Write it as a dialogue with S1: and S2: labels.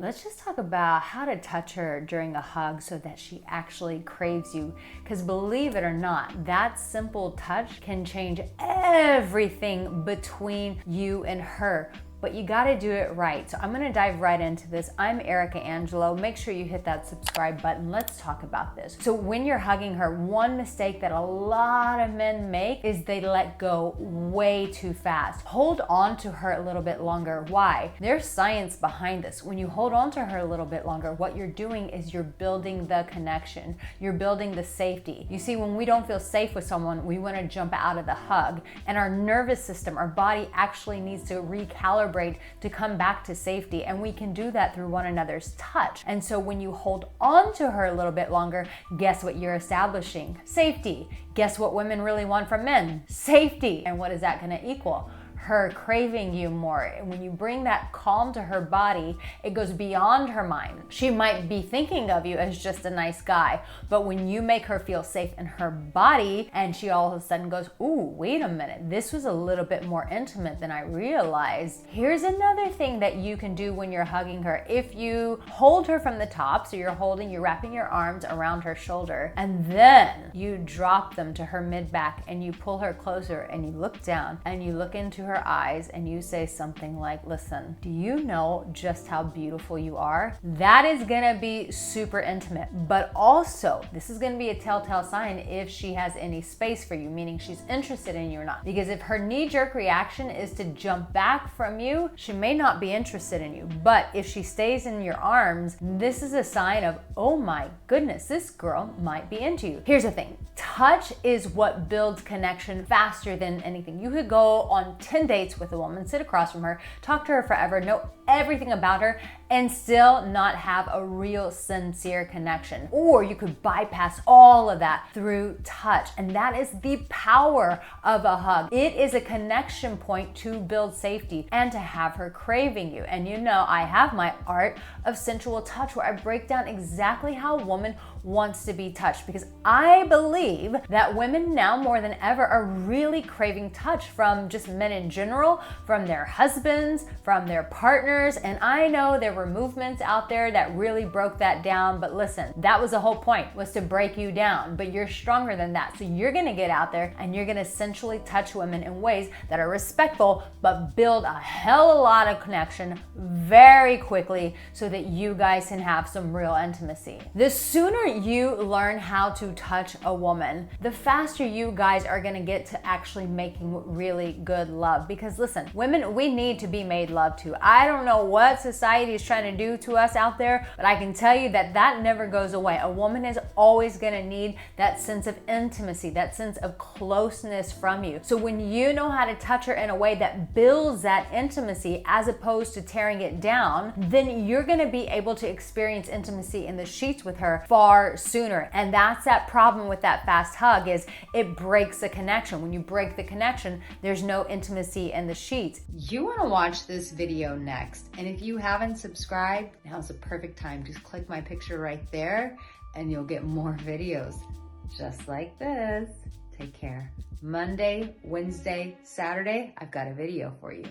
S1: Let's just talk about how to touch her during a hug so that she actually craves you. Because believe it or not, that simple touch can change everything between you and her. But you gotta do it right. So I'm gonna dive right into this. I'm Arica Angelo. Make sure you hit that subscribe button. Let's talk about this. So when you're hugging her, one mistake that a lot of men make is they let go way too fast. Hold on to her a little bit longer. Why? There's science behind this. When you hold on to her a little bit longer, what you're doing is you're building the connection. You're building the safety. You see, when we don't feel safe with someone, we wanna jump out of the hug. And our nervous system, our body actually needs to recalibrate to come back to safety, and we can do that through one another's touch. And so when you hold on to her a little bit longer, guess what you're establishing? Safety. Guess what women really want from men? Safety. And what is that going to equal? Her craving you more. And when you bring that calm to her body, it goes beyond her mind. She might be thinking of you as just a nice guy, but when you make her feel safe in her body and she all of a sudden goes, ooh, wait a minute, this was a little bit more intimate than I realized. Here's another thing that you can do when you're hugging her. If you hold her from the top, so you're wrapping your arms around her shoulder, and then you drop them to her mid-back and you pull her closer and you look down and you look into her eyes and you say something like, listen, do you know just how beautiful you are? That is gonna be super intimate, but also this is gonna be a telltale sign if she has any space for you, meaning she's interested in you or not. Because if her knee-jerk reaction is to jump back from you, she may not be interested in you. But if she stays in your arms, this is a sign of, oh my goodness, this girl might be into you. Here's the thing, touch is what builds connection faster than anything. You could go on 10 dates with a woman, sit across from her, talk to her forever, know everything about her, and still not have a real sincere connection. Or you could bypass all of that through touch. And that is the power of a hug. It is a connection point to build safety and to have her craving you. And you know, I have my art of sensual touch where I break down exactly how a woman wants to be touched, because I believe that women now more than ever are really craving touch from just men in general, from their husbands, from their partners. And I know there were movements out there that really broke that down, but listen, that was the whole point, was to break you down. But you're stronger than that. So you're gonna get out there and you're gonna sensually touch women in ways that are respectful, but build a hell of a lot of connection very quickly so that you guys can have some real intimacy. The sooner you learn how to touch a woman, the faster you guys are gonna get to actually making really good love. Because listen, women, we need to be made love to. I don't know what society is trying to do to us out there, but I can tell you that that never goes away. A woman is always gonna need that sense of intimacy, that sense of closeness from you. So when you know how to touch her in a way that builds that intimacy as opposed to tearing it down, then you're gonna be able to experience intimacy in the sheets with her far sooner. And that's that problem with that fast hug, is it breaks the connection. When you break the connection, there's no intimacy in the sheets. You want to watch this video next, and if you haven't subscribed, now's the perfect time. Just click my picture right there and you'll get more videos just like this. Take care. Monday, Wednesday, Saturday, I've got a video for you.